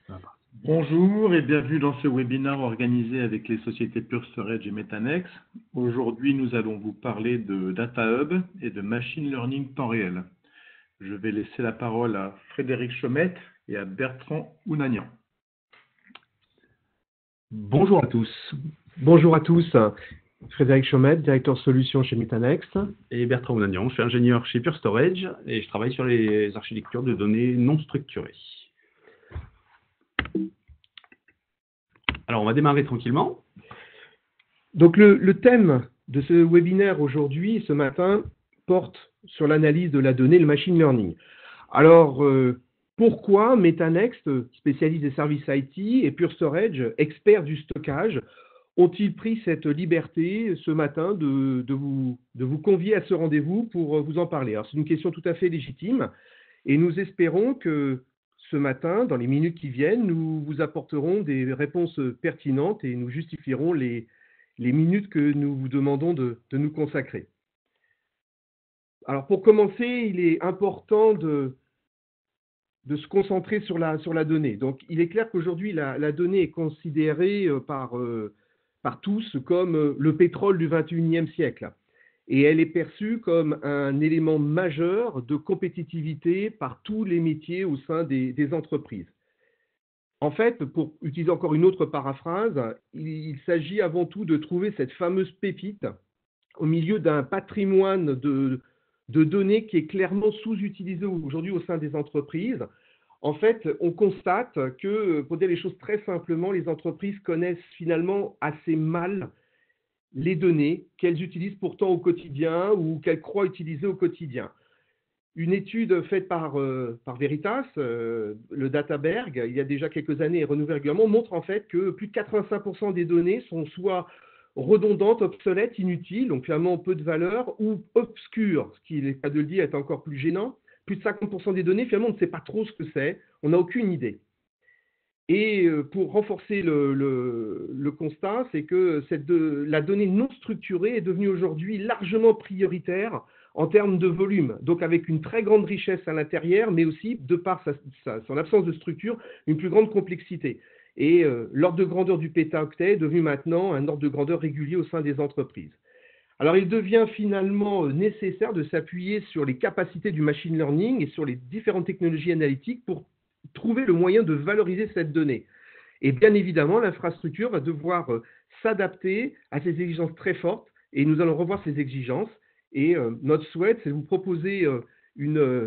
Ah bah. Bonjour et bienvenue dans ce webinaire organisé avec les sociétés Pure Storage et Metanex. Aujourd'hui, nous allons vous parler de Data Hub et de Machine Learning temps réel. Je vais laisser la parole à Frédéric Chaumette et à Bertrand Ounagnan. Bonjour à tous. Bonjour à tous. Frédéric Chaumette, directeur solutions chez Metanex. Et Bertrand Ounagnan, je suis ingénieur chez Pure Storage et je travaille sur les architectures de données non structurées. Alors, on va démarrer tranquillement. Donc, le thème de ce webinaire aujourd'hui, ce matin, porte sur l'analyse de la donnée, le machine learning. Alors, pourquoi Metanex, spécialiste des services IT, et Pure Storage, expert du stockage, ont-ils pris cette liberté ce matin de vous convier à ce rendez-vous pour vous en parler? Alors, c'est une question tout à fait légitime et nous espérons que ce matin, dans les minutes qui viennent, nous vous apporterons des réponses pertinentes et nous justifierons les minutes que nous vous demandons de nous consacrer. Alors, pour commencer, il est important de se concentrer sur la donnée. Donc, il est clair qu'aujourd'hui, la donnée est considérée par tous comme le pétrole du 21e siècle. Et elle est perçue comme un élément majeur de compétitivité par tous les métiers au sein des entreprises. En fait, pour utiliser encore une autre paraphrase, il s'agit avant tout de trouver cette fameuse pépite au milieu d'un patrimoine de données qui est clairement sous-utilisé aujourd'hui au sein des entreprises. En fait, on constate que, pour dire les choses très simplement, les entreprises connaissent finalement assez mal les données qu'elles utilisent pourtant au quotidien ou qu'elles croient utiliser au quotidien. Une étude faite par Veritas, le Databerg, il y a déjà quelques années et renouvelée régulièrement, montre en fait que plus de 85% des données sont soit redondantes, obsolètes, inutiles, donc finalement peu de valeur, ou obscures, ce qui, le cas de le dire, est encore plus gênant. Plus de 50% des données, finalement, on ne sait pas trop ce que c'est, on n'a aucune idée. Et pour renforcer le constat, c'est que la donnée non structurée est devenue aujourd'hui largement prioritaire en termes de volume, donc avec une très grande richesse à l'intérieur, mais aussi, de par son absence de structure, une plus grande complexité. Et l'ordre de grandeur du pétaoctet est devenu maintenant un ordre de grandeur régulier au sein des entreprises. Alors, il devient finalement nécessaire de s'appuyer sur les capacités du machine learning et sur les différentes technologies analytiques pour trouver le moyen de valoriser cette donnée. Et bien évidemment, l'infrastructure va devoir s'adapter à ces exigences très fortes et nous allons revoir ces exigences. Et notre souhait, c'est de vous proposer,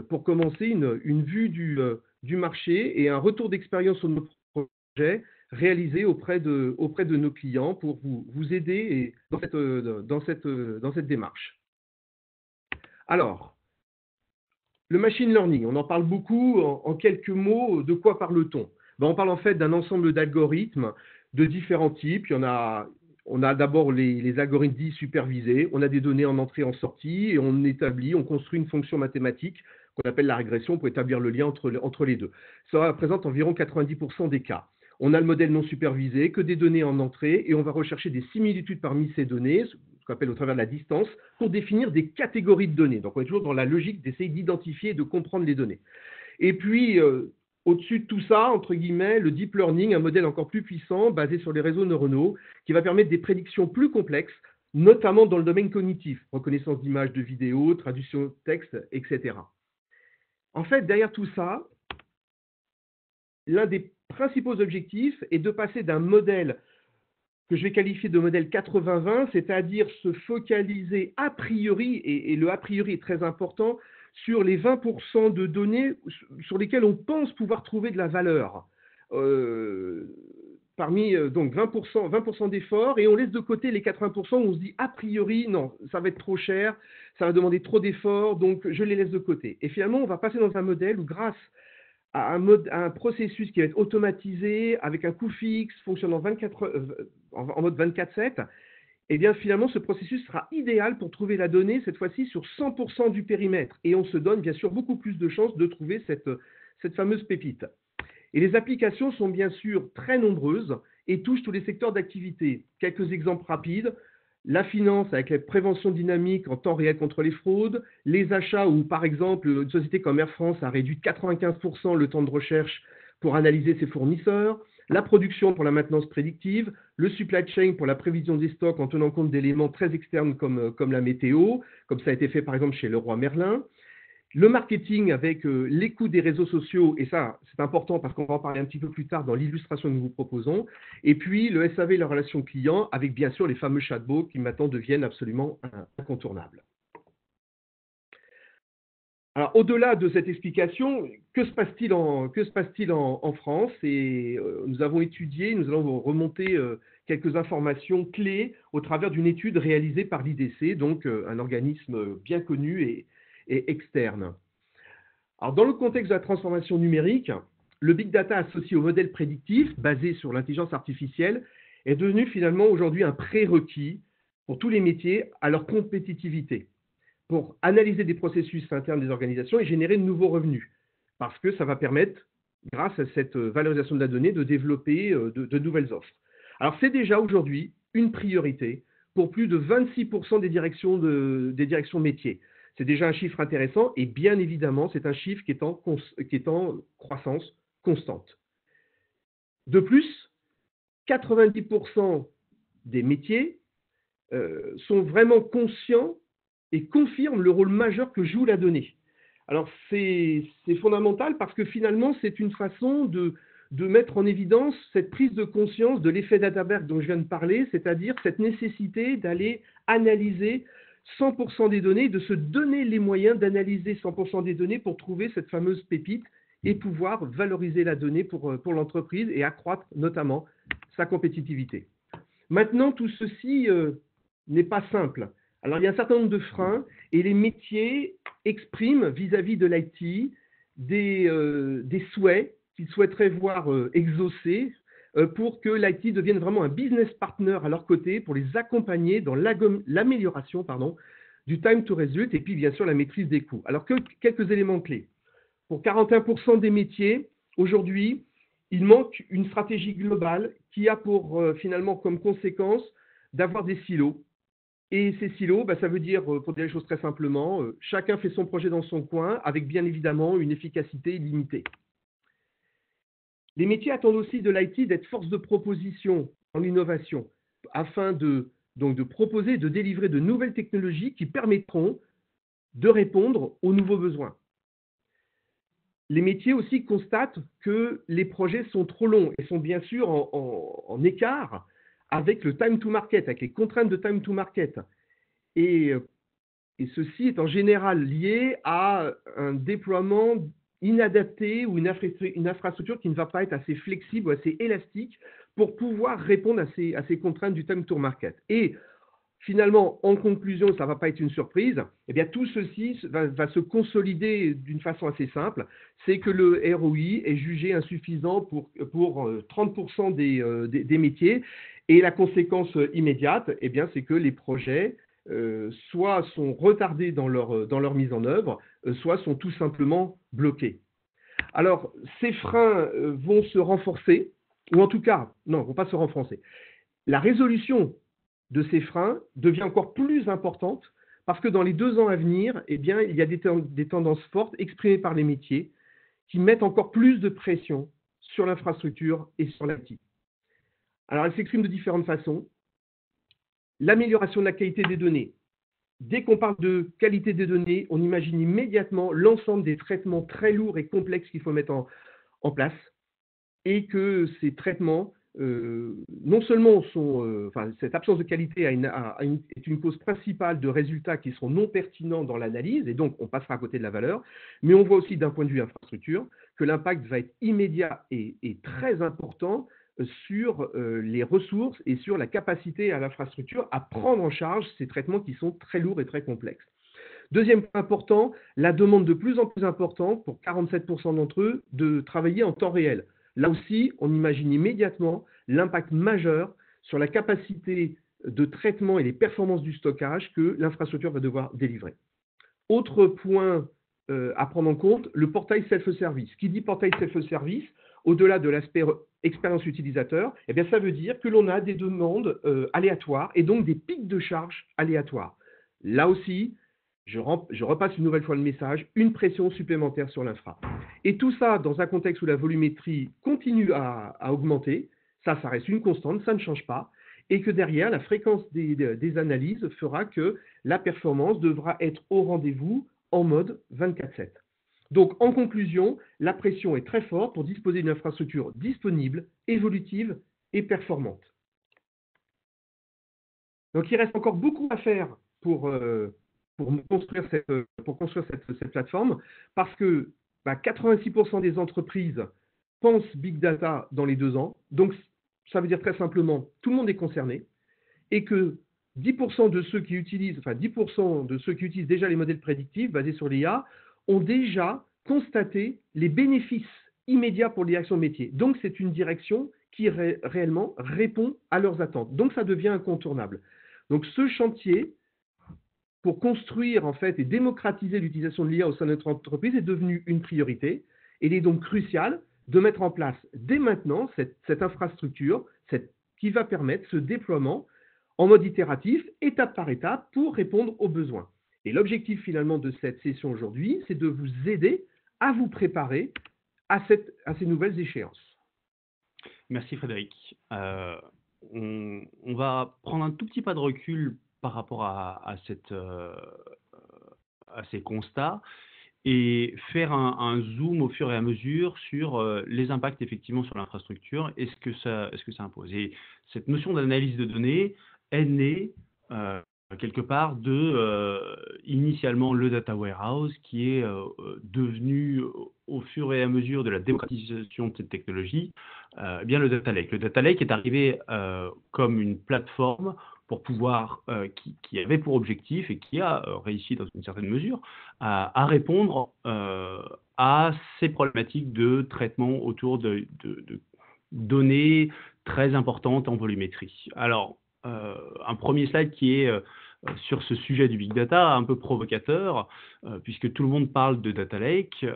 pour commencer, une vue du marché et un retour d'expérience sur nos projets réalisés auprès de nos clients pour vous aider dans cette démarche. Alors, le machine learning, on en parle beaucoup. En quelques mots, de quoi parle-t-on? On parle en fait d'un ensemble d'algorithmes de différents types. On a d'abord les algorithmes dits supervisés. On a des données en entrée et en sortie et on construit une fonction mathématique qu'on appelle la régression pour établir le lien entre les deux. Ça représente environ 90% des cas. On a le modèle non supervisé, que des données en entrée, et on va rechercher des similitudes parmi ces données, ce qu'on appelle au travers de la distance, pour définir des catégories de données. Donc, on est toujours dans la logique d'essayer d'identifier et de comprendre les données. Et puis, au-dessus de tout ça, entre guillemets, le deep learning, un modèle encore plus puissant, basé sur les réseaux neuronaux, qui va permettre des prédictions plus complexes, notamment dans le domaine cognitif, reconnaissance d'images, de vidéos, traduction de texte, etc. En fait, derrière tout ça, l'un des principaux objectifs est de passer d'un modèle que je vais qualifier de modèle 80-20, c'est-à-dire se focaliser a priori, et le a priori est très important, sur les 20% de données sur lesquelles on pense pouvoir trouver de la valeur. Parmi donc 20% d'efforts, et on laisse de côté les 80% où on se dit a priori, non, ça va être trop cher, ça va demander trop d'efforts, donc je les laisse de côté. Et finalement, on va passer dans un modèle où grâce à un processus qui va être automatisé, avec un coût fixe, fonctionnant en mode 24/7, et bien finalement ce processus sera idéal pour trouver la donnée, cette fois-ci sur 100% du périmètre. Et on se donne bien sûr beaucoup plus de chances de trouver cette fameuse pépite. Et les applications sont bien sûr très nombreuses et touchent tous les secteurs d'activité. Quelques exemples rapides. La finance avec la prévention dynamique en temps réel contre les fraudes, les achats où, par exemple, une société comme Air France a réduit de 95% le temps de recherche pour analyser ses fournisseurs, la production pour la maintenance prédictive, le supply chain pour la prévision des stocks en tenant compte d'éléments très externes comme la météo, comme ça a été fait par exemple chez Leroy Merlin, le marketing avec l'écoute des réseaux sociaux, et ça c'est important parce qu'on va en parler un petit peu plus tard dans l'illustration que nous vous proposons, et puis le SAV et la relation client avec bien sûr les fameux chatbots qui maintenant deviennent absolument incontournables. Alors, au-delà de cette explication, que se passe-t-il en France? Et nous avons étudié, nous allons remonter quelques informations clés au travers d'une étude réalisée par l'IDC, donc un organisme bien connu et externe. Alors, dans le contexte de la transformation numérique, le big data associé au modèle prédictif, basé sur l'intelligence artificielle, est devenu finalement aujourd'hui un prérequis pour tous les métiers à leur compétitivité, pour analyser des processus internes des organisations et générer de nouveaux revenus. Parce que ça va permettre, grâce à cette valorisation de la donnée, de développer de nouvelles offres. Alors, c'est déjà aujourd'hui une priorité pour plus de 26% des directions métiers. C'est déjà un chiffre intéressant et bien évidemment, c'est un chiffre qui est en croissance constante. De plus, 90% des métiers sont vraiment conscients et confirme le rôle majeur que joue la donnée. Alors, c'est fondamental parce que finalement, c'est une façon de mettre en évidence cette prise de conscience de l'effet Databerg dont je viens de parler, c'est-à-dire cette nécessité d'aller analyser 100% des données, de se donner les moyens d'analyser 100% des données pour trouver cette fameuse pépite et pouvoir valoriser la donnée pour l'entreprise et accroître notamment sa compétitivité. Maintenant, tout ceci n'est pas simple. Alors, il y a un certain nombre de freins et les métiers expriment vis-à-vis de l'IT des souhaits qu'ils souhaiteraient voir exaucés pour que l'IT devienne vraiment un business partner à leur côté pour les accompagner dans l'amélioration du time to result et puis bien sûr la maîtrise des coûts. Alors, quelques éléments clés. Pour 41% des métiers, aujourd'hui, il manque une stratégie globale qui a pour finalement comme conséquence d'avoir des silos. Et ces silos, ça veut dire, pour dire les choses très simplement, chacun fait son projet dans son coin avec bien évidemment une efficacité limitée. Les métiers attendent aussi de l'IT d'être force de proposition en innovation afin de proposer, de délivrer de nouvelles technologies qui permettront de répondre aux nouveaux besoins. Les métiers aussi constatent que les projets sont trop longs et sont bien sûr en écart avec le time to market, avec les contraintes de time to market. Et ceci est en général lié à un déploiement inadapté ou une infrastructure qui ne va pas être assez flexible ou assez élastique pour pouvoir répondre à ces contraintes du time to market. Et finalement, en conclusion, ça ne va pas être une surprise, eh bien tout ceci va se consolider d'une façon assez simple, c'est que le ROI est jugé insuffisant pour 30% des métiers, et la conséquence immédiate, eh bien, c'est que les projets soit sont retardés dans leur mise en œuvre, soit sont tout simplement bloqués. Alors, ces freins vont se renforcer, ou en tout cas, non, ne vont pas se renforcer. La résolution de ces freins devient encore plus importante parce que dans les 2 ans à venir, eh bien, il y a des tendances fortes exprimées par les métiers qui mettent encore plus de pression sur l'infrastructure et sur l'IT. Alors, elles s'expriment de différentes façons. L'amélioration de la qualité des données. Dès qu'on parle de qualité des données, on imagine immédiatement l'ensemble des traitements très lourds et complexes qu'il faut mettre en place et que ces traitements non seulement cette absence de qualité est une cause principale de résultats qui sont non pertinents dans l'analyse, et donc on passera à côté de la valeur, mais on voit aussi d'un point de vue infrastructure que l'impact va être immédiat et très important sur les ressources et sur la capacité à l'infrastructure à prendre en charge ces traitements qui sont très lourds et très complexes. Deuxième point important, la demande de plus en plus importante pour 47% d'entre eux de travailler en temps réel. Là aussi, on imagine immédiatement l'impact majeur sur la capacité de traitement et les performances du stockage que l'infrastructure va devoir délivrer. Autre point à prendre en compte, le portail self-service. Qui dit portail self-service, au-delà de l'aspect expérience utilisateur, eh bien, ça veut dire que l'on a des demandes aléatoires et donc des pics de charge aléatoires. Là aussi, je repasse une nouvelle fois le message, une pression supplémentaire sur l'infra. Et tout ça dans un contexte où la volumétrie continue à augmenter, ça reste une constante, ça ne change pas, et que derrière, la fréquence des analyses fera que la performance devra être au rendez-vous en mode 24/7. Donc, en conclusion, la pression est très forte pour disposer d'une infrastructure disponible, évolutive et performante. Donc, il reste encore beaucoup à faire pour construire cette plateforme, parce que 86% des entreprises pensent Big Data dans les 2 ans. Donc, ça veut dire très simplement, tout le monde est concerné, et que 10% de ceux qui utilisent déjà les modèles prédictifs basés sur l'IA ont déjà constaté les bénéfices immédiats pour les directions de métier. Donc, c'est une direction qui réellement répond à leurs attentes. Donc, ça devient incontournable. Donc, ce chantier, pour construire en fait et démocratiser l'utilisation de l'IA au sein de notre entreprise, est devenu une priorité. Et il est donc crucial de mettre en place dès maintenant cette infrastructure qui va permettre ce déploiement en mode itératif, étape par étape, pour répondre aux besoins. Et l'objectif finalement de cette session aujourd'hui, c'est de vous aider à vous préparer à ces nouvelles échéances. Merci Frédéric. On va prendre un tout petit pas de recul par rapport à ces constats et faire un zoom au fur et à mesure sur les impacts effectivement sur l'infrastructure et ce que ça impose. Et cette notion d'analyse de données est née quelque part de initialement le data warehouse qui est devenu au fur et à mesure de la démocratisation de cette technologie, bien le data lake. Le data lake est arrivé comme une plateforme pour pouvoir, qui avait pour objectif et qui a réussi dans une certaine mesure à répondre à ces problématiques de traitement autour de données très importantes en volumétrie. Alors, un premier slide qui est sur ce sujet du big data, un peu provocateur, puisque tout le monde parle de data lake.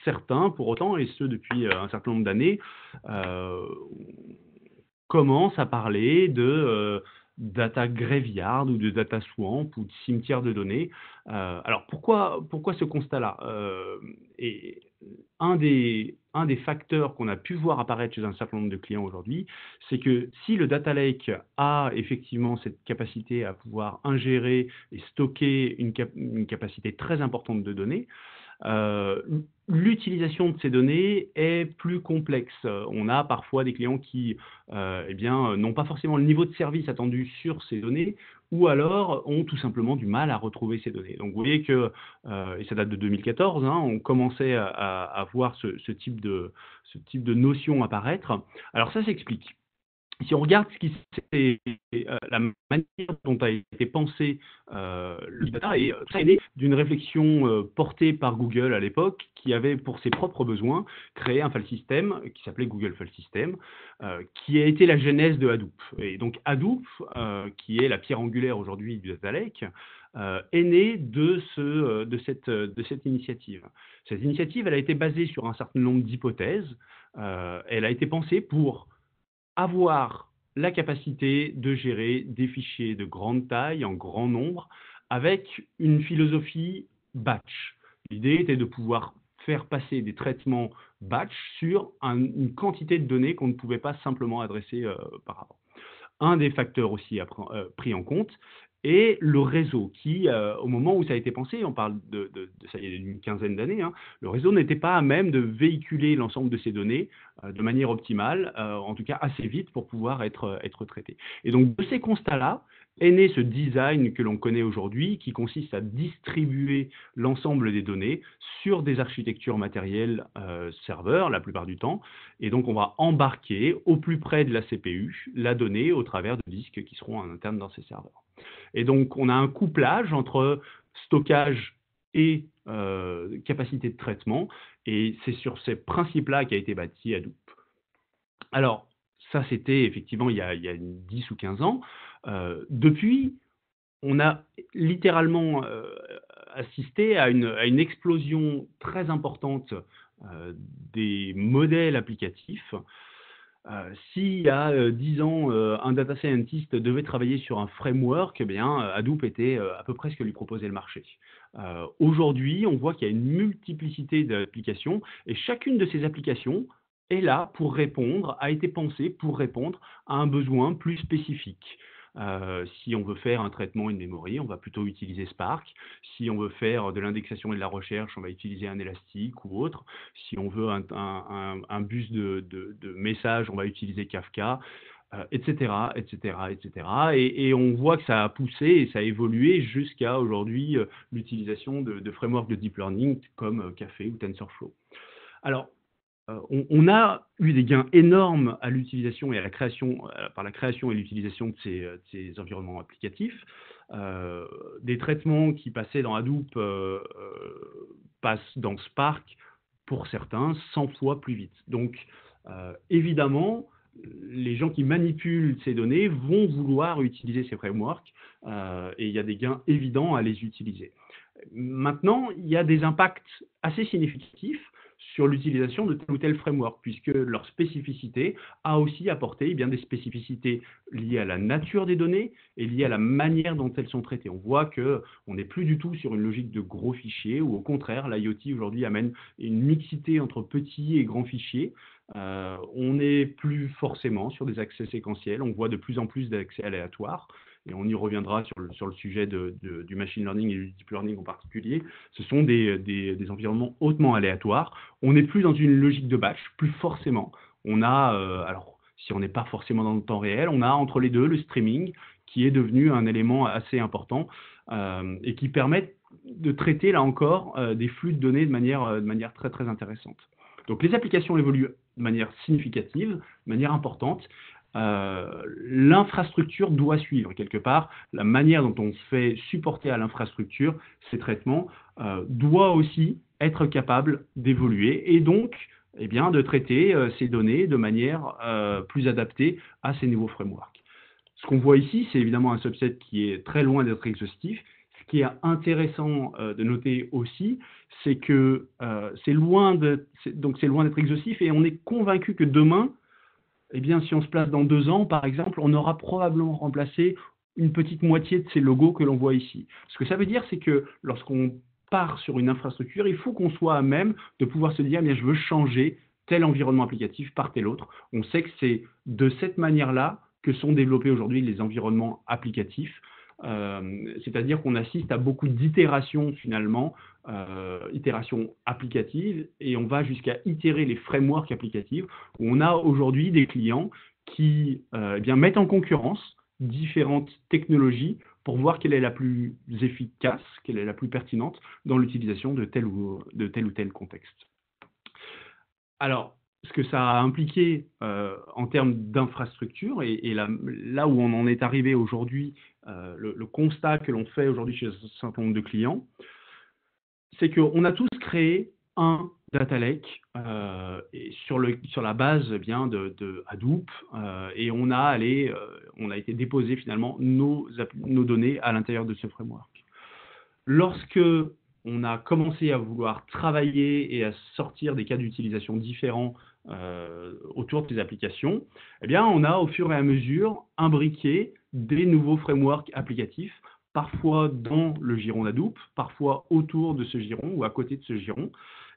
Certains, pour autant, et ce depuis un certain nombre d'années, commencent à parler de data graveyard ou de data swamp ou de cimetière de données. Alors pourquoi ce constat-là et un des facteurs qu'on a pu voir apparaître chez un certain nombre de clients aujourd'hui, c'est que si le data lake a effectivement cette capacité à pouvoir ingérer et stocker une capacité très importante de données, l'utilisation de ces données est plus complexe. On a parfois des clients qui n'ont pas forcément le niveau de service attendu sur ces données ou alors ont tout simplement du mal à retrouver ces données. Donc vous voyez que, et ça date de 2014, on commençait à voir ce type de notion apparaître. Alors ça s'explique. Si on regarde ce qui la manière dont a été pensé le big data, et ça est né d'une réflexion portée par Google à l'époque, qui avait pour ses propres besoins créé un file system qui s'appelait Google File System, qui a été la genèse de Hadoop. Et donc Hadoop, qui est la pierre angulaire aujourd'hui du data lake, est né de cette initiative. Cette initiative, elle a été basée sur un certain nombre d'hypothèses. Elle a été pensée pour avoir la capacité de gérer des fichiers de grande taille, en grand nombre, avec une philosophie batch. L'idée était de pouvoir faire passer des traitements batch sur une quantité de données qu'on ne pouvait pas simplement adresser par avant. Un des facteurs aussi pris en compte est le réseau qui, au moment où ça a été pensé, on parle de ça il y a une quinzaine d'années, le réseau n'était pas à même de véhiculer l'ensemble de ces données de manière optimale, en tout cas assez vite pour pouvoir être traité. Et donc de ces constats-là est né ce design que l'on connaît aujourd'hui, qui consiste à distribuer l'ensemble des données sur des architectures matérielles serveurs la plupart du temps. Et donc on va embarquer au plus près de la CPU la donnée au travers de disques qui seront en interne dans ces serveurs. Et donc, on a un couplage entre stockage et capacité de traitement, et c'est sur ces principes-là qu'a été bâti Hadoop. Alors, ça, c'était effectivement il y a 10 ou 15 ans. Depuis, on a littéralement assisté à une explosion très importante des modèles applicatifs. S'il y a 10 ans, un data scientist devait travailler sur un framework, eh bien, Hadoop était à peu près ce que lui proposait le marché. Aujourd'hui, on voit qu'il y a une multiplicité d'applications et chacune de ces applications est là pour répondre, a été pensée pour répondre à un besoin plus spécifique. Si on veut faire un traitement in-memory, on va plutôt utiliser Spark. Si on veut faire de l'indexation et de la recherche, on va utiliser un Elastic ou autre. Si on veut un bus de messages, on va utiliser Kafka, etc., etc., etc. Et on voit que ça a poussé et ça a évolué jusqu'à aujourd'hui l'utilisation de frameworks de deep learning comme Caffe ou TensorFlow. Alors, on a eu des gains énormes à l'utilisation et à la création, par la création et l'utilisation de ces environnements applicatifs. Des traitements qui passaient dans Hadoop passent dans Spark, pour certains, 100 fois plus vite. Donc, évidemment, les gens qui manipulent ces données vont vouloir utiliser ces frameworks et il y a des gains évidents à les utiliser. Maintenant, il y a des impacts assez significatifs sur l'utilisation de tel ou tel framework, puisque leur spécificité a aussi apporté bien des spécificités liées à la nature des données et liées à la manière dont elles sont traitées. On voit qu'on n'est plus du tout sur une logique de gros fichiers, ou au contraire, l'IoT aujourd'hui amène une mixité entre petits et grands fichiers. On n'est plus forcément sur des accès séquentiels, on voit de plus en plus d'accès aléatoires. Et on y reviendra sur le sujet du machine learning et du deep learning en particulier. Ce sont des environnements hautement aléatoires. On n'est plus dans une logique de batch, plus forcément. On a, alors si on n'est pas forcément dans le temps réel, on a entre les deux le streaming qui est devenu un élément assez important et qui permet de traiter là encore des flux de données de manière très très intéressante. Donc les applications évoluent de manière significative, de manière importante. L'infrastructure doit suivre quelque part. La manière dont on fait supporter à l'infrastructure ces traitements doit aussi être capable d'évoluer et donc eh bien, de traiter ces données de manière plus adaptée à ces nouveaux frameworks. Ce qu'on voit ici, c'est évidemment un subset qui est très loin d'être exhaustif. Ce qui est intéressant de noter aussi, c'est que c'est loin d'être exhaustif et on est convaincu que demain, eh bien, si on se place dans 2 ans, par exemple, on aura probablement remplacé une petite moitié de ces logos que l'on voit ici. Ce que ça veut dire, c'est que lorsqu'on part sur une infrastructure, il faut qu'on soit à même de pouvoir se dire, eh bien, je veux changer tel environnement applicatif par tel autre. On sait que c'est de cette manière-là que sont développés aujourd'hui les environnements applicatifs. C'est-à-dire qu'on assiste à beaucoup d'itérations finalement, itérations applicatives, et on va jusqu'à itérer les frameworks applicatifs, où on a aujourd'hui des clients qui eh bien, mettent en concurrence différentes technologies pour voir quelle est la plus efficace, quelle est la plus pertinente dans l'utilisation de tel ou tel contexte. Alors, ce que ça a impliqué en termes d'infrastructure, et là où on en est arrivé aujourd'hui, le constat que l'on fait aujourd'hui chez un certain nombre de clients, c'est qu'on a tous créé un data lake sur la base bien de Hadoop, et on a été déposer finalement nos données à l'intérieur de ce framework. Lorsque on a commencé à vouloir travailler et à sortir des cas d'utilisation différents autour de ces applications, eh bien, on a au fur et à mesure imbriqué des nouveaux frameworks applicatifs, parfois dans le giron d'Hadoop, parfois autour de ce giron ou à côté de ce giron.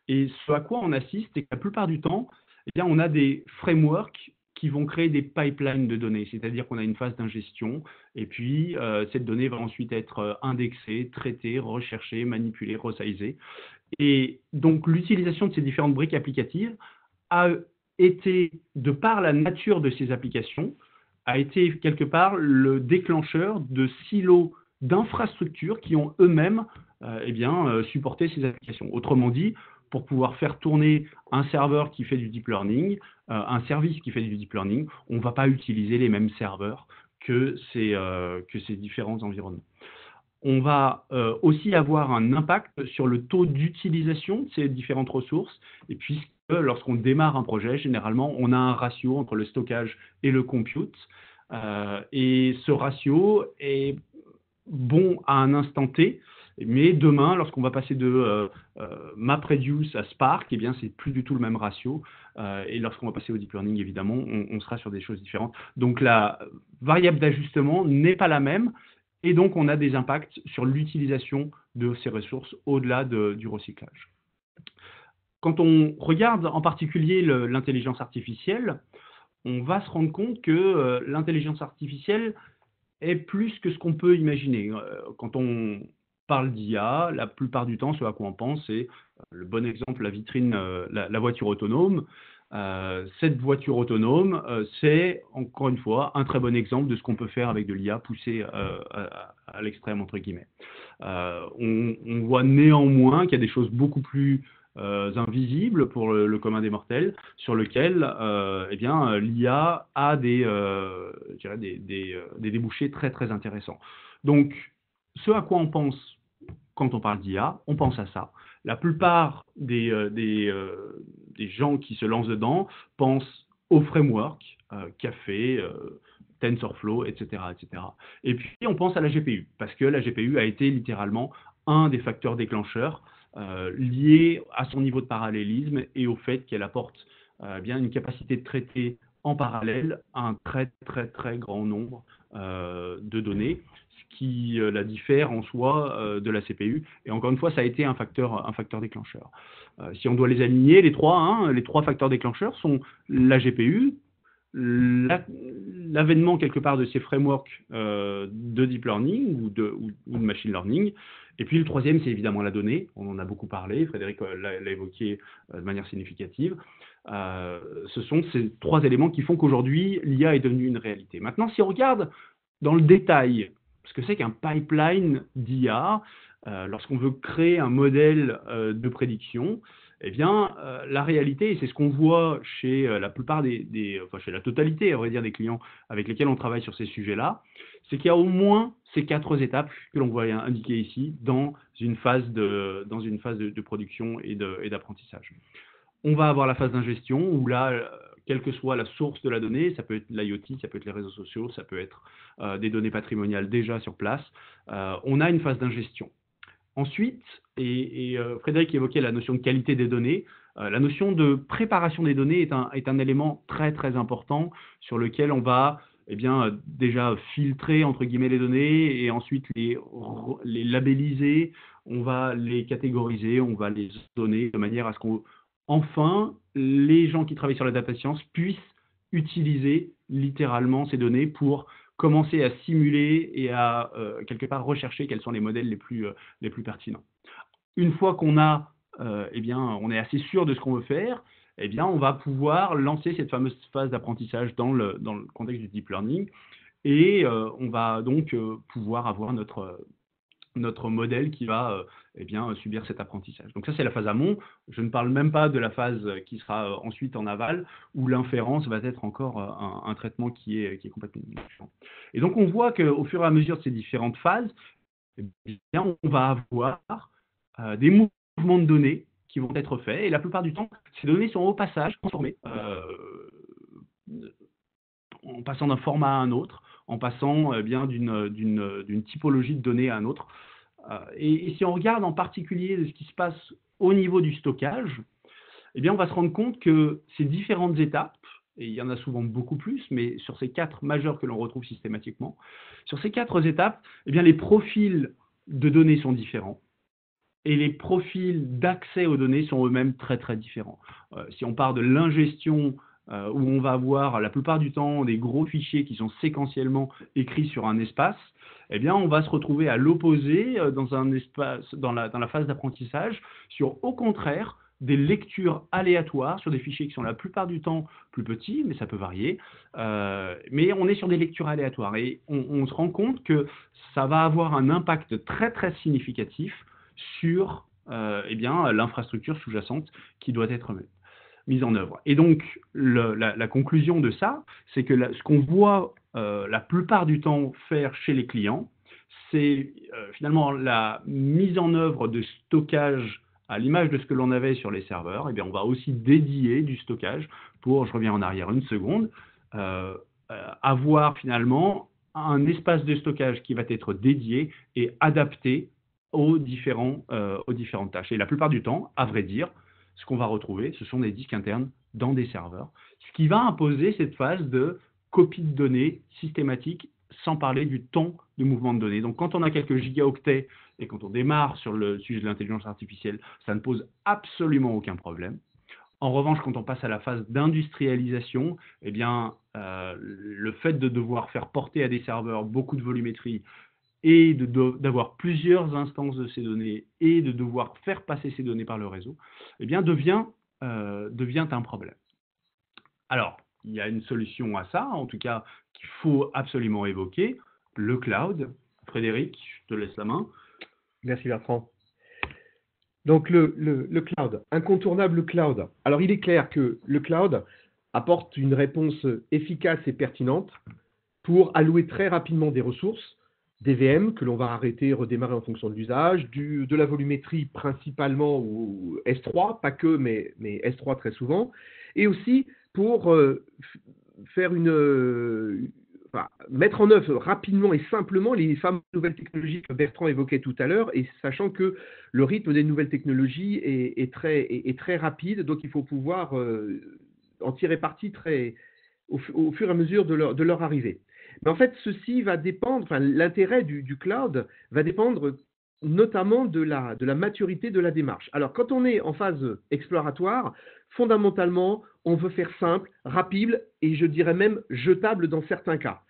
Et ce à quoi on assiste, c'est que la plupart du temps, eh bien, on a des frameworks qui vont créer des pipelines de données, c'est-à-dire qu'on a une phase d'ingestion, et puis cette donnée va ensuite être indexée, traitée, recherchée, manipulée, resizée. Et donc l'utilisation de ces différentes briques applicatives a été, de par la nature de ces applications, a été quelque part le déclencheur de silos d'infrastructures qui ont eux-mêmes supporté ces applications. Autrement dit, pour pouvoir faire tourner un serveur qui fait du deep learning, un service qui fait du deep learning, on ne va pas utiliser les mêmes serveurs que ces différents environnements. On va aussi avoir un impact sur le taux d'utilisation de ces différentes ressources, et puisque lorsqu'on démarre un projet, généralement, on a un ratio entre le stockage et le compute, et ce ratio est bon à un instant T, Mais demain, lorsqu'on va passer de MapReduce à Spark, eh bien, c'est plus du tout le même ratio. Et lorsqu'on va passer au deep learning, évidemment, on sera sur des choses différentes. Donc, la variable d'ajustement n'est pas la même. Et donc, on a des impacts sur l'utilisation de ces ressources au-delà du recyclage. Quand on regarde en particulier l'intelligence artificielle, on va se rendre compte que l'intelligence artificielle est plus que ce qu'on peut imaginer. Quand on parle d'IA, la plupart du temps, ce à quoi on pense, c'est le bon exemple, la vitrine, la voiture autonome. Cette voiture autonome, c'est encore une fois un très bon exemple de ce qu'on peut faire avec de l'IA poussée à l'extrême, entre guillemets. On voit néanmoins qu'il y a des choses beaucoup plus invisibles pour le commun des mortels, sur lequel eh bien, l'IA a je dirais des débouchés très très intéressants. Donc, ce à quoi on pense quand on parle d'IA, on pense à ça. La plupart des gens qui se lancent dedans pensent au framework, Café, TensorFlow, etc., etc. Et puis, on pense à la GPU, parce que la GPU a été littéralement un des facteurs déclencheurs liés à son niveau de parallélisme et au fait qu'elle apporte bien une capacité de traiter en parallèle un très, très, très grand nombre de données, ce qui la diffère en soi de la CPU. Et encore une fois, ça a été un facteur déclencheur. Si on doit les aligner, les trois facteurs déclencheurs sont la GPU, l'avènement quelque part de ces frameworks de deep learning ou de machine learning. Et puis le troisième, c'est évidemment la donnée. On en a beaucoup parlé, Frédéric l'a évoqué de manière significative. Ce sont ces trois éléments qui font qu'aujourd'hui, l'IA est devenue une réalité. Maintenant, si on regarde dans le détail ce que c'est qu'un pipeline d'IA, lorsqu'on veut créer un modèle de prédiction, eh bien, la réalité, et c'est ce qu'on voit chez la plupart chez la totalité, à vrai dire, des clients avec lesquels on travaille sur ces sujets-là, c'est qu'il y a au moins ces 4 étapes que l'on voit indiquées ici dans une phase de production et d'apprentissage. On va avoir la phase d'ingestion où là, quelle que soit la source de la donnée, ça peut être l'IoT, ça peut être les réseaux sociaux, ça peut être des données patrimoniales déjà sur place, on a une phase d'ingestion. Ensuite, et Frédéric évoquait la notion de qualité des données, la notion de préparation des données est un élément très très important sur lequel on va déjà filtrer entre guillemets les données et ensuite les labelliser, on va les catégoriser, on va les donner de manière à ce qu'enfin les gens qui travaillent sur la data science puissent utiliser littéralement ces données pour commencer à simuler et à quelque part rechercher quels sont les modèles les plus pertinents. Une fois qu'on a, on est assez sûr de ce qu'on veut faire, on va pouvoir lancer cette fameuse phase d'apprentissage dans le contexte du deep learning et on va donc pouvoir avoir notre modèle qui va subir cet apprentissage. Donc ça, c'est la phase amont. Je ne parle même pas de la phase qui sera ensuite en aval, où l'inférence va être encore un traitement qui est complètement différent. Et donc, on voit qu'au fur et à mesure de ces différentes phases, on va avoir des mouvements de données qui vont être faits. Et la plupart du temps, ces données sont au passage transformées en passant d'un format à un autre, en passant d'une typologie de données à un autre. Et si on regarde en particulier ce qui se passe au niveau du stockage, on va se rendre compte que ces différentes étapes, et il y en a souvent beaucoup plus, mais sur ces 4 majeures que l'on retrouve systématiquement, sur ces 4 étapes, les profils de données sont différents. Et les profils d'accès aux données sont eux-mêmes très très différents. Si on part de l'ingestion, où on va avoir la plupart du temps des gros fichiers qui sont séquentiellement écrits sur un espace, on va se retrouver à l'opposé dans un espace, dans la phase d'apprentissage, sur au contraire des lectures aléatoires sur des fichiers qui sont la plupart du temps plus petits, mais ça peut varier. Mais on est sur des lectures aléatoires et on se rend compte que ça va avoir un impact très très significatif sur l'infrastructure sous-jacente qui doit être mise en œuvre. Et donc, la conclusion de ça, c'est que ce qu'on voit la plupart du temps faire chez les clients, c'est finalement la mise en œuvre de stockage à l'image de ce que l'on avait sur les serveurs. On va aussi dédier du stockage pour, je reviens en arrière une seconde, avoir finalement un espace de stockage qui va être dédié et adapté aux différentes tâches. Et la plupart du temps, à vrai dire, ce qu'on va retrouver, ce sont des disques internes dans des serveurs, ce qui va imposer cette phase de copie de données systématique, sans parler du temps de mouvement de données. Donc, quand on a quelques gigaoctets et quand on démarre sur le sujet de l'intelligence artificielle, ça ne pose absolument aucun problème. En revanche, quand on passe à la phase d'industrialisation, eh bien, le fait de devoir faire porter à des serveurs beaucoup de volumétrie et d'avoir plusieurs instances de ces données et de devoir faire passer ces données par le réseau, eh bien, devient un problème. Alors, il y a une solution à ça, en tout cas, qu'il faut absolument évoquer, le cloud. Frédéric, je te laisse la main. Merci Bertrand. Donc le cloud, incontournable cloud. Alors il est clair que le cloud apporte une réponse efficace et pertinente pour allouer très rapidement des ressources, des VM que l'on va arrêter et redémarrer en fonction de l'usage, de la volumétrie principalement ou S3, pas que, mais S3 très souvent, et aussi pour faire mettre en œuvre rapidement et simplement les fameuses nouvelles technologies que Bertrand évoquait tout à l'heure, et sachant que le rythme des nouvelles technologies est très rapide, donc il faut pouvoir en tirer parti au fur et à mesure de leur arrivée. Mais en fait, ceci va dépendre, l'intérêt du cloud va dépendre notamment de la maturité de la démarche. Alors, quand on est en phase exploratoire, fondamentalement, on veut faire simple, rapide et je dirais même jetable dans certains cas.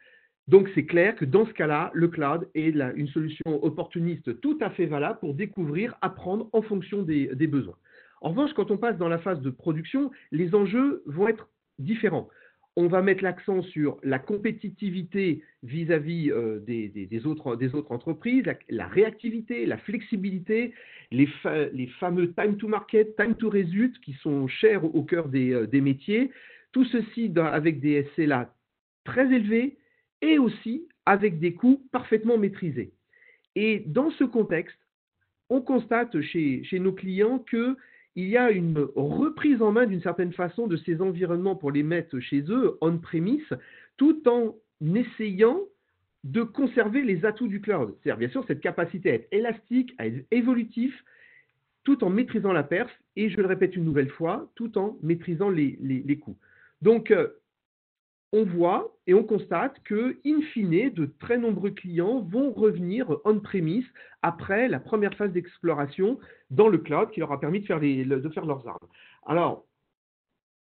Donc, c'est clair que dans ce cas-là, le cloud est une solution opportuniste tout à fait valable pour découvrir, apprendre en fonction des besoins. En revanche, quand on passe dans la phase de production, les enjeux vont être différents. On va mettre l'accent sur la compétitivité vis-à-vis des autres entreprises, la réactivité, la flexibilité, les fameux time to market, time to result qui sont chers au cœur des métiers. Tout ceci avec des SLA très élevés et aussi avec des coûts parfaitement maîtrisés. Et dans ce contexte, on constate chez nos clients qu'il y a une reprise en main d'une certaine façon de ces environnements pour les mettre chez eux on-premise, tout en essayant de conserver les atouts du cloud. C'est-à-dire bien sûr cette capacité à être élastique, à être évolutif, tout en maîtrisant la perf, et je le répète une nouvelle fois, tout en maîtrisant les coûts. Donc, on voit et on constate que, in fine, de très nombreux clients vont revenir on-premise après la première phase d'exploration dans le cloud qui leur a permis de faire leurs armes. Alors,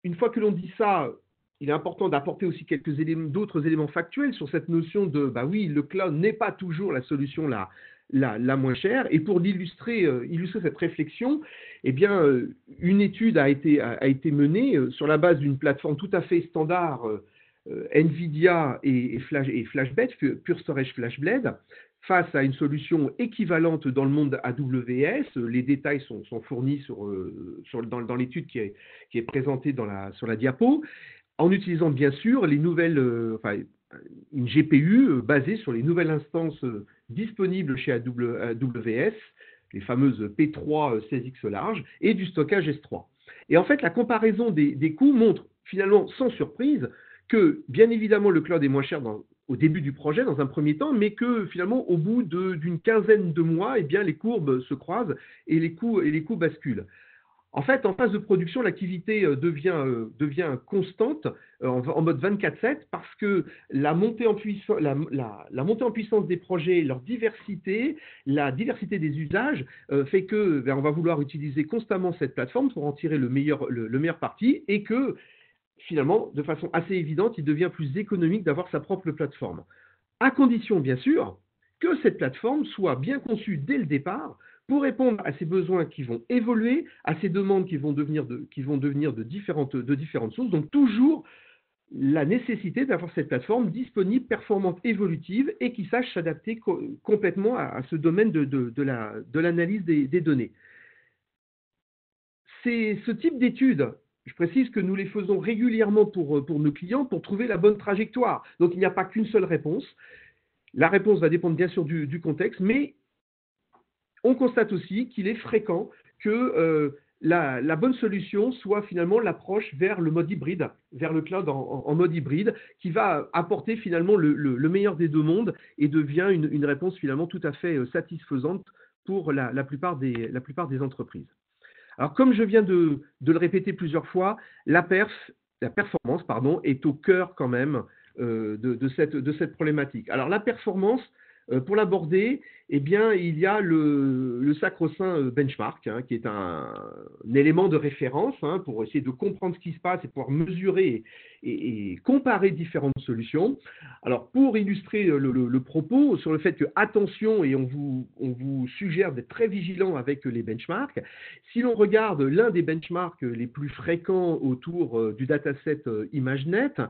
une fois que l'on dit ça, il est important d'apporter aussi d'autres éléments factuels sur cette notion de, oui, le cloud n'est pas toujours la solution la moins chère. Et pour illustrer cette réflexion, eh bien, une étude a été menée sur la base d'une plateforme tout à fait standard, NVIDIA et FlashBlade, Pure Storage FlashBlade, face à une solution équivalente dans le monde AWS. Les détails sont fournis dans l'étude qui est présentée sur la diapo, en utilisant bien sûr les nouvelles, une GPU basée sur les nouvelles instances disponibles chez AWS, les fameuses P3 16X large, et du stockage S3. Et en fait, la comparaison des coûts montre finalement, sans surprise, que bien évidemment le cloud est moins cher au début du projet, dans un premier temps, mais que finalement au bout d'une quinzaine de mois, eh bien, les courbes se croisent et les coûts basculent. En fait, en phase de production, l'activité devient constante en mode 24/7 parce que la montée en puissance des projets, leur diversité, la diversité des usages fait que on va vouloir utiliser constamment cette plateforme pour en tirer le meilleur parti, et que finalement, de façon assez évidente, il devient plus économique d'avoir sa propre plateforme. À condition, bien sûr, que cette plateforme soit bien conçue dès le départ pour répondre à ces besoins qui vont évoluer, à ces demandes qui vont devenir de différentes sources. Donc, toujours la nécessité d'avoir cette plateforme disponible, performante, évolutive et qui sache s'adapter complètement à ce domaine de l'analyse des données. C'est ce type d'études. Je précise que nous les faisons régulièrement pour nos clients pour trouver la bonne trajectoire. Donc, il n'y a pas qu'une seule réponse. La réponse va dépendre bien sûr du contexte, mais on constate aussi qu'il est fréquent que la bonne solution soit finalement l'approche vers le mode hybride, vers le cloud en mode hybride, qui va apporter finalement le meilleur des deux mondes et devient une réponse finalement tout à fait satisfaisante pour la plupart des entreprises. Alors, comme je viens de le répéter plusieurs fois, la performance, pardon, est au cœur quand même de cette problématique. Alors, la performance, pour l'aborder, eh bien, il y a le sacro-saint benchmark, hein, qui est un élément de référence, hein, pour essayer de comprendre ce qui se passe et pouvoir mesurer et comparer différentes solutions. Alors, pour illustrer le propos sur le fait que, attention, et on vous suggère d'être très vigilant avec les benchmarks, si l'on regarde l'un des benchmarks les plus fréquents autour du dataset ImageNet,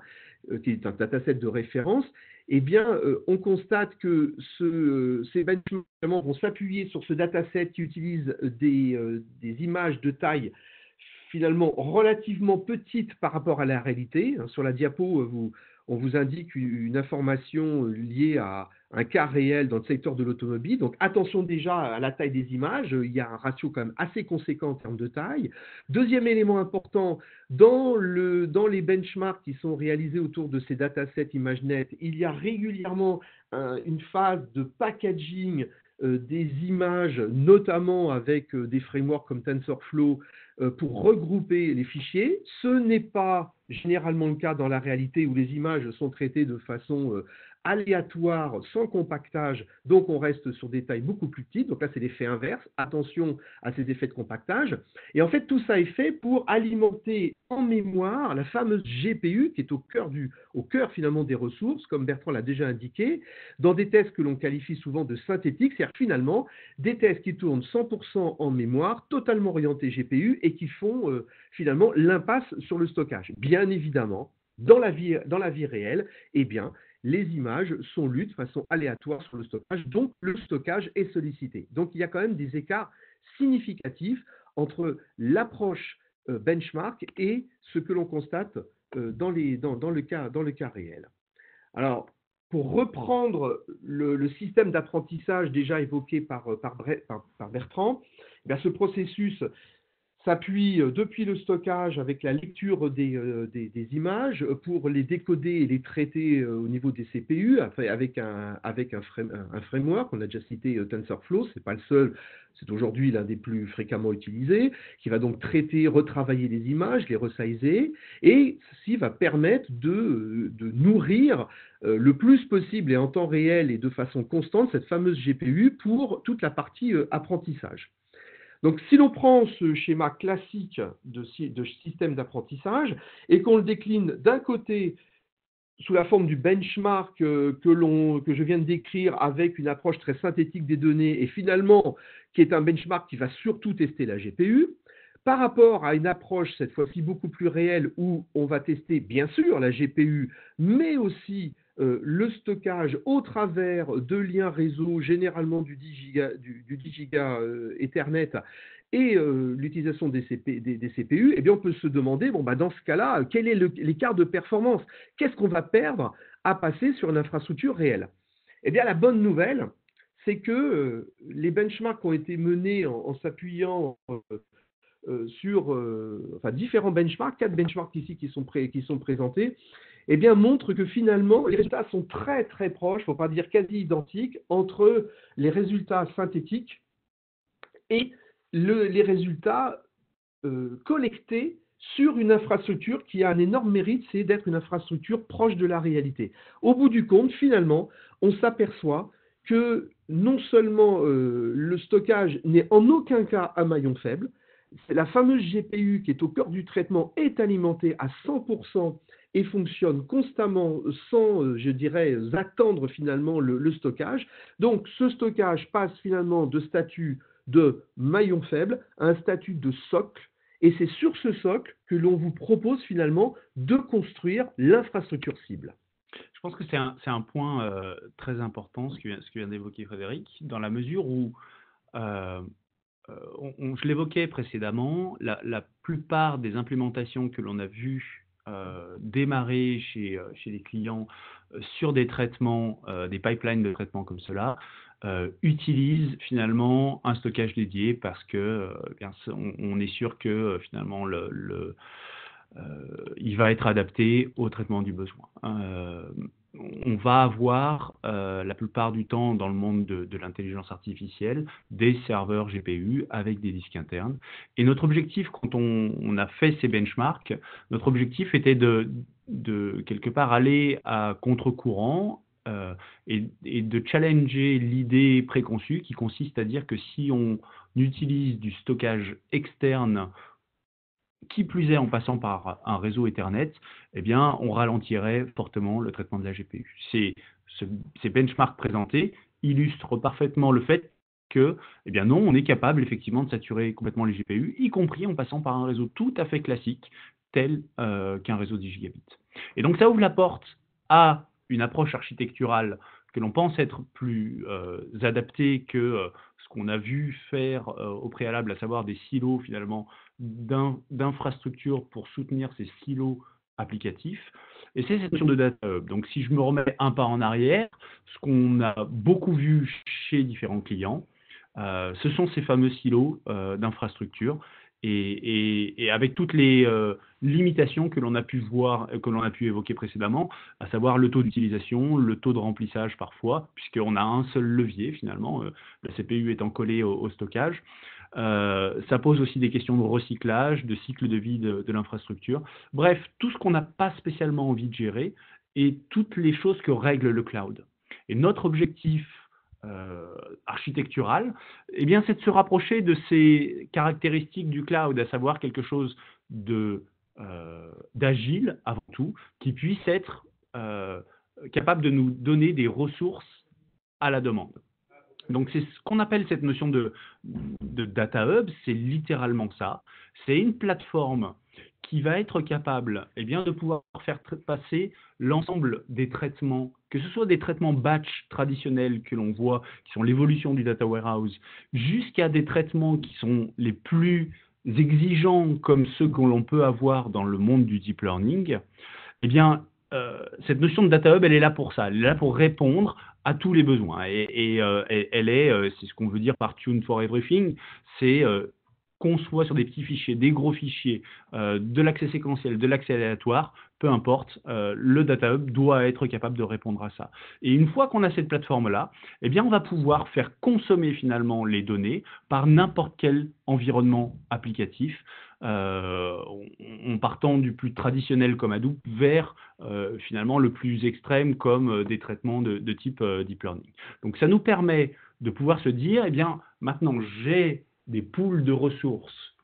qui est un dataset de référence, eh bien, on constate que ces benchmarks vont s'appuyer sur ce dataset qui utilise des images de taille finalement relativement petite par rapport à la réalité. Sur la diapo, on vous indique une information liée à un cas réel dans le secteur de l'automobile. Donc attention déjà à la taille des images, il y a un ratio quand même assez conséquent en termes de taille. Deuxième élément important, dans les benchmarks qui sont réalisés autour de ces datasets ImageNet, il y a régulièrement une phase de packaging des images, notamment avec des frameworks comme TensorFlow, pour regrouper les fichiers. Ce n'est pas généralement le cas dans la réalité où les images sont traitées de façon aléatoire, sans compactage, donc on reste sur des tailles beaucoup plus petites. Donc là, c'est l'effet inverse. Attention à ces effets de compactage. Et en fait, tout ça est fait pour alimenter en mémoire la fameuse GPU qui est au cœur finalement des ressources, comme Bertrand l'a déjà indiqué, dans des tests que l'on qualifie souvent de synthétiques, c'est-à-dire finalement des tests qui tournent 100% en mémoire, totalement orientés GPU et qui font finalement l'impasse sur le stockage. Bien évidemment, dans la vie réelle, eh bien, les images sont lues de façon aléatoire sur le stockage, donc le stockage est sollicité. Donc il y a quand même des écarts significatifs entre l'approche benchmark et ce que l'on constate dans le cas réel. Alors, pour reprendre le système d'apprentissage déjà évoqué par Bertrand, eh bien, ce processus s'appuie depuis le stockage avec la lecture des images pour les décoder et les traiter au niveau des CPU avec un framework. On a déjà cité TensorFlow, ce n'est pas le seul, c'est aujourd'hui l'un des plus fréquemment utilisés, qui va donc traiter, retravailler les images, les resizer, et ceci va permettre de nourrir le plus possible et en temps réel et de façon constante cette fameuse GPU pour toute la partie apprentissage. Donc, si l'on prend ce schéma classique de système d'apprentissage et qu'on le décline d'un côté sous la forme du benchmark que je viens de décrire avec une approche très synthétique des données et finalement qui est un benchmark qui va surtout tester la GPU, par rapport à une approche cette fois-ci beaucoup plus réelle où on va tester bien sûr la GPU, mais aussi le stockage au travers de liens réseau, généralement du 10 giga Ethernet, et l'utilisation des CPU, eh bien on peut se demander, bon, bah, dans ce cas-là, quel est l'écart de performance? Qu'est-ce qu'on va perdre à passer sur une infrastructure réelle? Eh bien, la bonne nouvelle, c'est que les benchmarks ont été menés en s'appuyant sur différents benchmarks, 4 benchmarks ici qui sont présentés, eh bien, montrent que finalement, les résultats sont très très proches, il ne faut pas dire quasi identiques, entre les résultats synthétiques et les résultats collectés sur une infrastructure qui a un énorme mérite, c'est d'être une infrastructure proche de la réalité. Au bout du compte, finalement, on s'aperçoit que non seulement le stockage n'est en aucun cas un maillon faible, la fameuse GPU qui est au cœur du traitement est alimentée à 100% et fonctionne constamment sans, je dirais, attendre finalement le stockage. Donc ce stockage passe finalement de statut de maillon faible à un statut de socle, et c'est sur ce socle que l'on vous propose finalement de construire l'infrastructure cible. Je pense que c'est un point très important, ce que vient d'évoquer Frédéric, dans la mesure où je l'évoquais précédemment, la plupart des implémentations que l'on a vues démarrer chez les clients sur des traitements, des pipelines de traitement comme cela, utilisent finalement un stockage dédié parce que on est sûr que finalement il va être adapté au traitement du besoin. on va avoir la plupart du temps dans le monde de l'intelligence artificielle des serveurs GPU avec des disques internes. Et notre objectif, quand on a fait ces benchmarks, notre objectif était de quelque part aller à contre-courant et de challenger l'idée préconçue qui consiste à dire que si on utilise du stockage externe, qui plus est en passant par un réseau Ethernet, eh bien, on ralentirait fortement le traitement de la GPU. Ces benchmarks présentés illustrent parfaitement le fait que, eh bien non, on est capable effectivement de saturer complètement les GPU, y compris en passant par un réseau tout à fait classique, tel qu'un réseau 10 gigabits. Et donc ça ouvre la porte à une approche architecturale que l'on pense être plus adaptée que ce qu'on a vu faire au préalable, à savoir des silos finalement d'infrastructures pour soutenir ces silos applicatifs. Et c'est cette notion de data hub. Donc si je me remets un pas en arrière, ce qu'on a beaucoup vu chez différents clients, ce sont ces fameux silos d'infrastructures et avec toutes les limitations que l'on a pu voir, que l'on a pu évoquer précédemment, à savoir le taux d'utilisation, le taux de remplissage parfois, puisqu'on a un seul levier finalement, le CPU étant collé au stockage. Ça pose aussi des questions de recyclage, de cycle de vie de l'infrastructure. Bref, tout ce qu'on n'a pas spécialement envie de gérer et toutes les choses que règle le cloud. Et notre objectif architectural, eh bien, c'est de se rapprocher de ces caractéristiques du cloud, à savoir quelque chose d'agile avant tout, qui puisse être capable de nous donner des ressources à la demande. Donc, c'est ce qu'on appelle cette notion de data hub, c'est littéralement ça. C'est une plateforme qui va être capable eh bien, de pouvoir faire passer l'ensemble des traitements, que ce soit des traitements batch traditionnels que l'on voit, qui sont l'évolution du data warehouse, jusqu'à des traitements qui sont les plus exigeants, comme ceux que l'on peut avoir dans le monde du deep learning. Eh bien, cette notion de data hub, elle est là pour ça. Elle est là pour répondre à tous les besoins. Et elle est, c'est ce qu'on veut dire par tune for everything, c'est qu'on soit sur des petits fichiers, des gros fichiers, de l'accès séquentiel, de l'accès aléatoire, peu importe, le data hub doit être capable de répondre à ça. Et une fois qu'on a cette plateforme-là, eh bien, on va pouvoir faire consommer finalement les données par n'importe quel environnement applicatif, en partant du plus traditionnel comme Hadoop vers finalement le plus extrême comme des traitements de type deep learning. Donc ça nous permet de pouvoir se dire, eh bien, maintenant j'ai des pools de ressources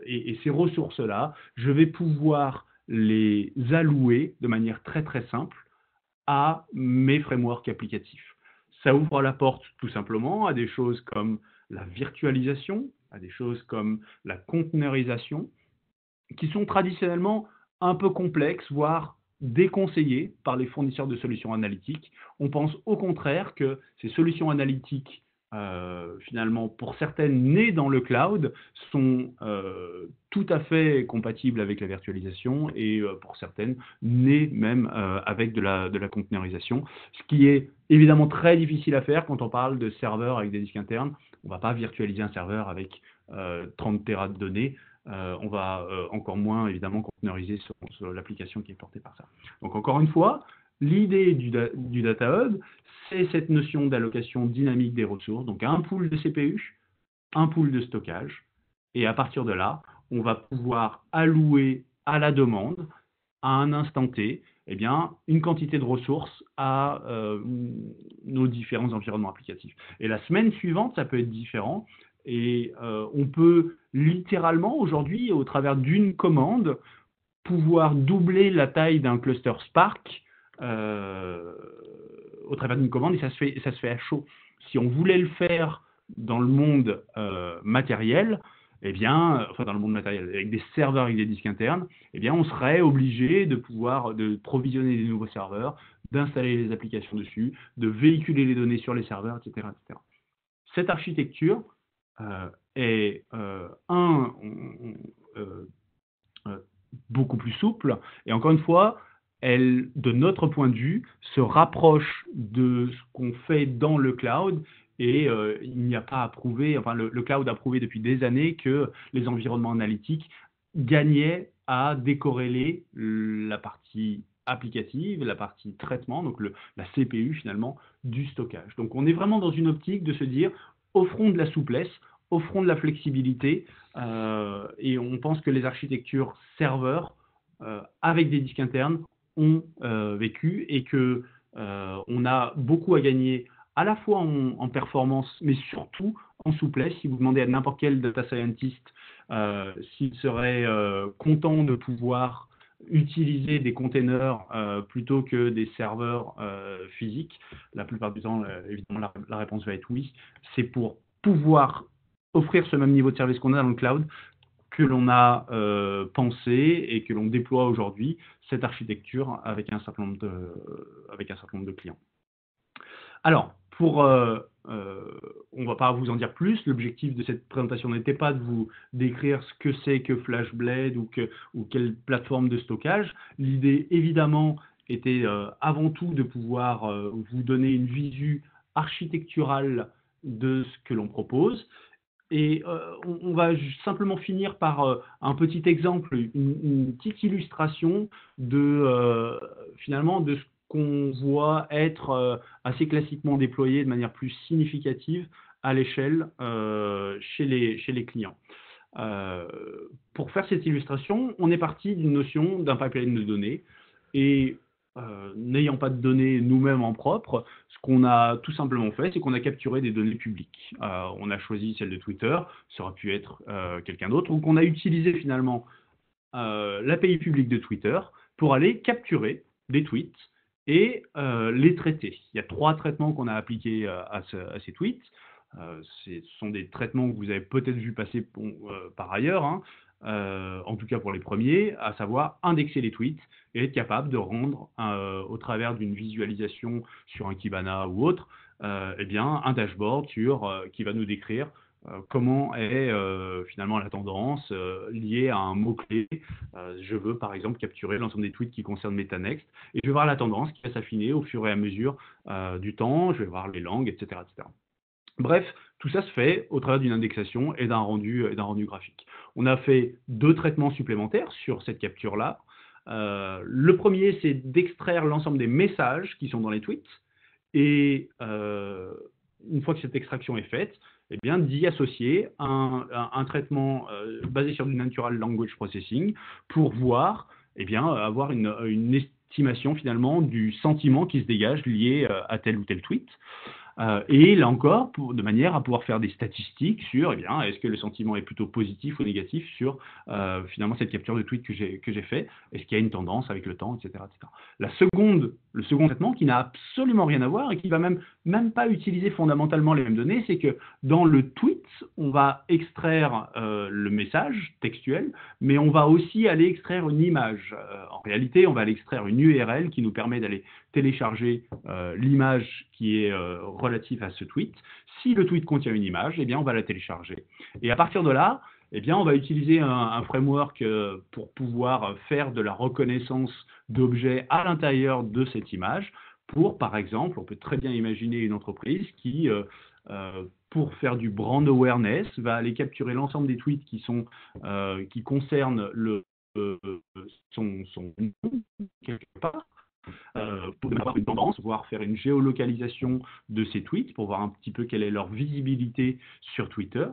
et ces ressources-là, je vais pouvoir les allouer de manière très très simple à mes frameworks applicatifs. Ça ouvre la porte tout simplement à des choses comme la virtualisation, à des choses comme la conteneurisation, qui sont traditionnellement un peu complexes, voire déconseillées par les fournisseurs de solutions analytiques. On pense au contraire que ces solutions analytiques, finalement, pour certaines nées dans le cloud, sont tout à fait compatibles avec la virtualisation et pour certaines nées même avec de la conteneurisation, ce qui est évidemment très difficile à faire quand on parle de serveurs avec des disques internes. On ne va pas virtualiser un serveur avec 30 Tera de données. On va encore moins évidemment conteneuriser sur l'application qui est portée par ça. Donc encore une fois, l'idée du data hub, c'est cette notion d'allocation dynamique des ressources, donc un pool de CPU, un pool de stockage, et à partir de là, on va pouvoir allouer à la demande, à un instant T, eh bien, une quantité de ressources à nos différents environnements applicatifs. Et la semaine suivante, ça peut être différent, et on peut littéralement aujourd'hui, au travers d'une commande, pouvoir doubler la taille d'un cluster Spark au travers d'une commande, et ça se fait à chaud. Si on voulait le faire dans le monde matériel, eh bien, enfin dans le monde matériel, avec des serveurs avec des disques internes, eh bien, on serait obligé de pouvoir de provisionner des nouveaux serveurs, d'installer les applications dessus, de véhiculer les données sur les serveurs, etc. etc. Cette architecture est beaucoup plus souple, et encore une fois, elle, de notre point de vue, se rapproche de ce qu'on fait dans le cloud, et il n'y a pas à prouver, enfin le cloud a prouvé depuis des années que les environnements analytiques gagnaient à décorréler la partie applicative, la partie traitement, donc la CPU finalement du stockage. Donc on est vraiment dans une optique de se dire, offrons de la souplesse, offrons de la flexibilité, et on pense que les architectures serveurs avec des disques internes ont vécu et que on a beaucoup à gagner à la fois en performance, mais surtout en souplesse. Si vous demandez à n'importe quel data scientist s'il serait content de pouvoir utiliser des containers plutôt que des serveurs physiques, la plupart du temps, évidemment, la réponse va être oui. C'est pour pouvoir offrir ce même niveau de service qu'on a dans le cloud que l'on a pensé et que l'on déploie aujourd'hui cette architecture avec un certain nombre de clients. Alors, on ne va pas vous en dire plus. L'objectif de cette présentation n'était pas de vous décrire ce que c'est que FlashBlade ou quelle plateforme de stockage. L'idée, évidemment, était avant tout de pouvoir vous donner une visu architecturale de ce que l'on propose. Et on va simplement finir par un petit exemple, une petite illustration finalement de ce qu'on voit être assez classiquement déployé de manière plus significative à l'échelle chez les clients. Pour faire cette illustration, on est parti d'une notion d'un pipeline de données et n'ayant pas de données nous-mêmes en propre, ce qu'on a tout simplement fait, c'est qu'on a capturé des données publiques. On a choisi celle de Twitter, ça aurait pu être quelqu'un d'autre, donc on a utilisé finalement l'API publique de Twitter pour aller capturer des tweets et les traiter. Il y a 3 traitements qu'on a appliqués à ces tweets. Ce sont des traitements que vous avez peut-être vu passer par ailleurs, hein. En tout cas pour les premiers, à savoir indexer les tweets et être capable de rendre, au travers d'une visualisation sur un Kibana ou autre, eh bien, un dashboard qui va nous décrire comment est finalement la tendance liée à un mot-clé. Je veux par exemple capturer l'ensemble des tweets qui concernent Metanext et je vais voir la tendance qui va s'affiner au fur et à mesure du temps, je vais voir les langues, etc., etc. Bref, tout ça se fait au travers d'une indexation et d'un rendu graphique. On a fait 2 traitements supplémentaires sur cette capture-là. Le premier, c'est d'extraire l'ensemble des messages qui sont dans les tweets et une fois que cette extraction est faite, eh bien, d'y associer un traitement basé sur du Natural Language Processing pour voir, eh bien, avoir une estimation finalement du sentiment qui se dégage lié à tel ou tel tweet. Et là encore, de manière à pouvoir faire des statistiques sur, eh bien, est-ce que le sentiment est plutôt positif ou négatif sur finalement cette capture de tweet que j'ai fait, est-ce qu'il y a une tendance avec le temps, etc., etc. Le second traitement qui n'a absolument rien à voir et qui va même pas utiliser fondamentalement les mêmes données, c'est que dans le tweet, on va extraire le message textuel, mais on va aussi aller extraire une image. En réalité, on va aller extraire une URL qui nous permet d'aller télécharger l'image qui est relative à ce tweet. Si le tweet contient une image, eh bien, on va la télécharger. Et à partir de là, eh bien, on va utiliser un framework pour pouvoir faire de la reconnaissance d'objets à l'intérieur de cette image. Pour, par exemple, on peut très bien imaginer une entreprise qui, pour faire du brand awareness, va aller capturer l'ensemble des tweets qui concernent son nom, quelque part, pour avoir une tendance, voire faire une géolocalisation de ces tweets pour voir un petit peu quelle est leur visibilité sur Twitter.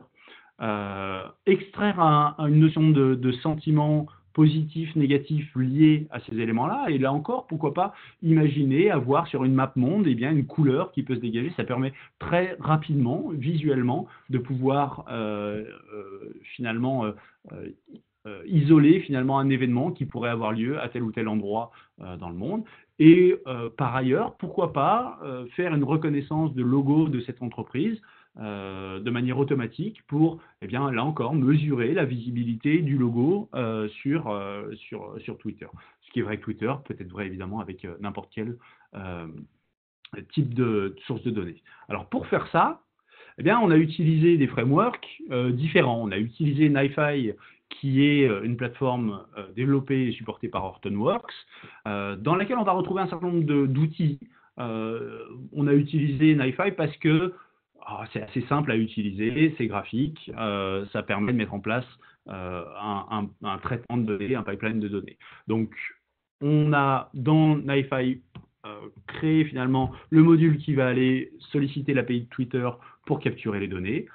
Extraire une notion de sentiment positif, négatif lié à ces éléments-là. Et là encore, pourquoi pas imaginer avoir sur une map monde eh bien, une couleur qui peut se dégager. Ça permet très rapidement, visuellement, de pouvoir finalement isoler finalement un événement qui pourrait avoir lieu à tel ou tel endroit dans le monde. Et par ailleurs, pourquoi pas faire une reconnaissance de logo de cette entreprise de manière automatique pour, eh bien, là encore, mesurer la visibilité du logo sur Twitter. Ce qui est vrai avec Twitter, peut être vrai évidemment avec n'importe quel type de source de données. Alors pour faire ça, eh bien, on a utilisé des frameworks différents. On a utilisé NiFi, qui est une plateforme développée et supportée par Hortonworks, dans laquelle on va retrouver un certain nombre d'outils. On a utilisé NiFi parce que c'est assez simple à utiliser, c'est graphique, ça permet de mettre en place un traitement de données, un pipeline de données. Donc, on a dans NiFi créé finalement le module qui va aller solliciter l'API de Twitter pour capturer les données.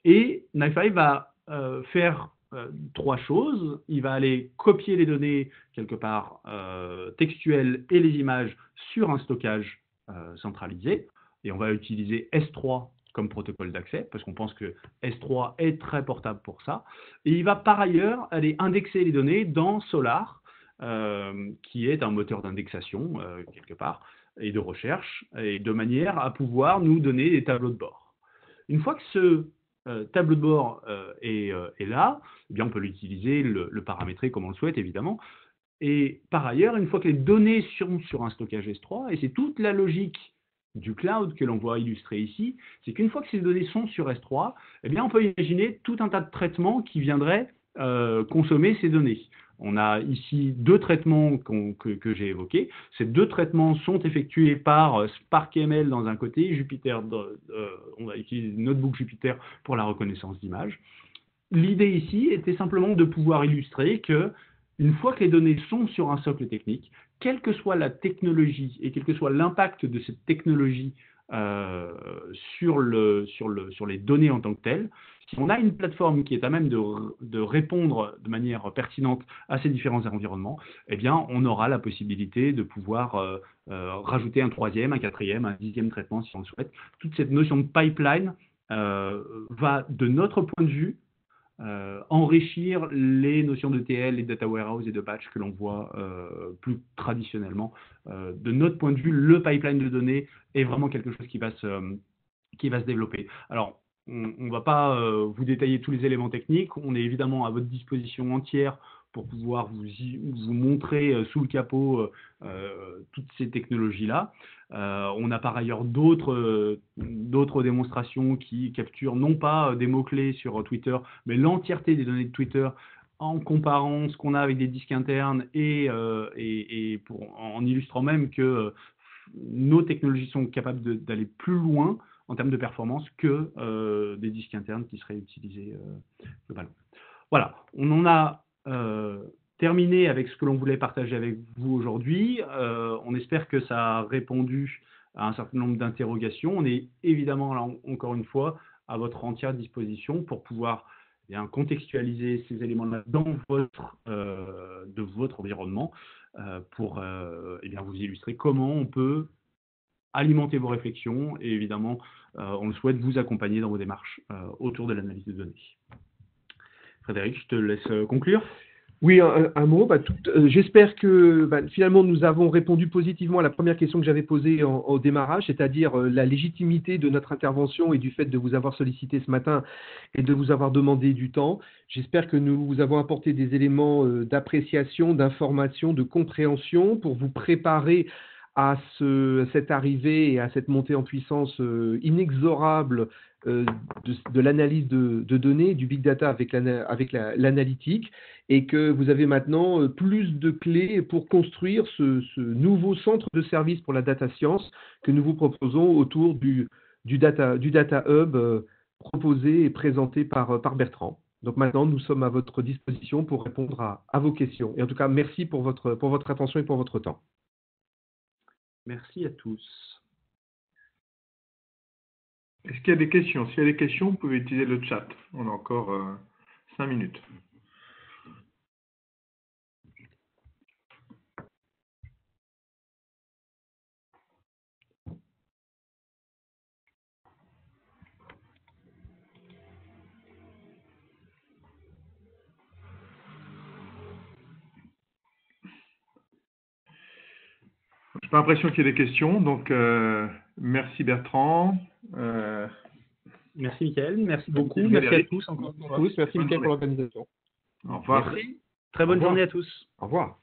Et NiFi va faire trois choses. Il va aller copier les données quelque part textuelles et les images sur un stockage centralisé. Et on va utiliser S3 comme protocole d'accès, parce qu'on pense que S3 est très portable pour ça. Et il va par ailleurs aller indexer les données dans Solar, qui est un moteur d'indexation, quelque part, et de recherche, et de manière à pouvoir nous donner des tableaux de bord. Une fois que ce tableau de bord est là, eh bien on peut l'utiliser, le paramétrer comme on le souhaite, évidemment. Et par ailleurs, une fois que les données sont sur un stockage S3, et c'est toute la logique du cloud que l'on voit illustrer ici, c'est qu'une fois que ces données sont sur S3, eh bien on peut imaginer tout un tas de traitements qui viendraient consommer ces données. On a ici deux traitements que j'ai évoqués. Ces deux traitements sont effectués par SparkML dans un côté, Jupyter, on va utiliser Notebook Jupyter pour la reconnaissance d'images. L'idée ici était simplement de pouvoir illustrer que une fois que les données sont sur un socle technique, quelle que soit la technologie et quel que soit l'impact de cette technologie sur les données en tant que telles, si on a une plateforme qui est à même de répondre de manière pertinente à ces différents environnements, eh bien, on aura la possibilité de pouvoir rajouter un troisième, un quatrième, un dixième traitement si on le souhaite. Toute cette notion de pipeline va, de notre point de vue, enrichir les notions de TL, les data warehouse et de batch que l'on voit plus traditionnellement. De notre point de vue, le pipeline de données est vraiment quelque chose qui va se développer. Alors, on ne va pas vous détailler tous les éléments techniques. On est évidemment à votre disposition entière pour pouvoir vous montrer sous le capot toutes ces technologies-là. On a par ailleurs d'autres démonstrations qui capturent non pas des mots-clés sur Twitter, mais l'entièreté des données de Twitter en comparant ce qu'on a avec des disques internes et en illustrant même que nos technologies sont capables d'aller plus loin en termes de performance que des disques internes qui seraient utilisés globalement. Voilà, on en a terminé avec ce que l'on voulait partager avec vous aujourd'hui. On espère que ça a répondu à un certain nombre d'interrogations. On est évidemment, là, encore une fois, à votre entière disposition pour pouvoir contextualiser ces éléments-là dans de votre environnement pour vous illustrer comment on peut alimenter vos réflexions et évidemment, on le souhaite vous accompagner dans vos démarches autour de l'analyse de données. Frédéric, je te laisse conclure. Oui, un mot. J'espère que finalement nous avons répondu positivement à la première question que j'avais posée au démarrage, c'est-à-dire la légitimité de notre intervention et du fait de vous avoir sollicité ce matin et de vous avoir demandé du temps. J'espère que nous vous avons apporté des éléments d'appréciation, d'information, de compréhension pour vous préparer à cette arrivée et à cette montée en puissance inexorable de l'analyse de données, du big data avec l'analytique, et que vous avez maintenant plus de clés pour construire ce nouveau centre de service pour la data science que nous vous proposons autour du data hub proposé et présenté par Bertrand. Donc maintenant, nous sommes à votre disposition pour répondre à vos questions. Et en tout cas, merci pour votre attention et pour votre temps. Merci à tous. Est-ce qu'il y a des questions? S'il y a des questions, vous pouvez utiliser le chat. On a encore 5 minutes. Je n'ai pas l'impression qu'il y ait des questions, donc merci Bertrand. Merci Mickaël, merci beaucoup, merci à tous encore une fois. Merci Mickaël pour l'organisation. Au revoir. Merci, très bonne journée à tous. Au revoir.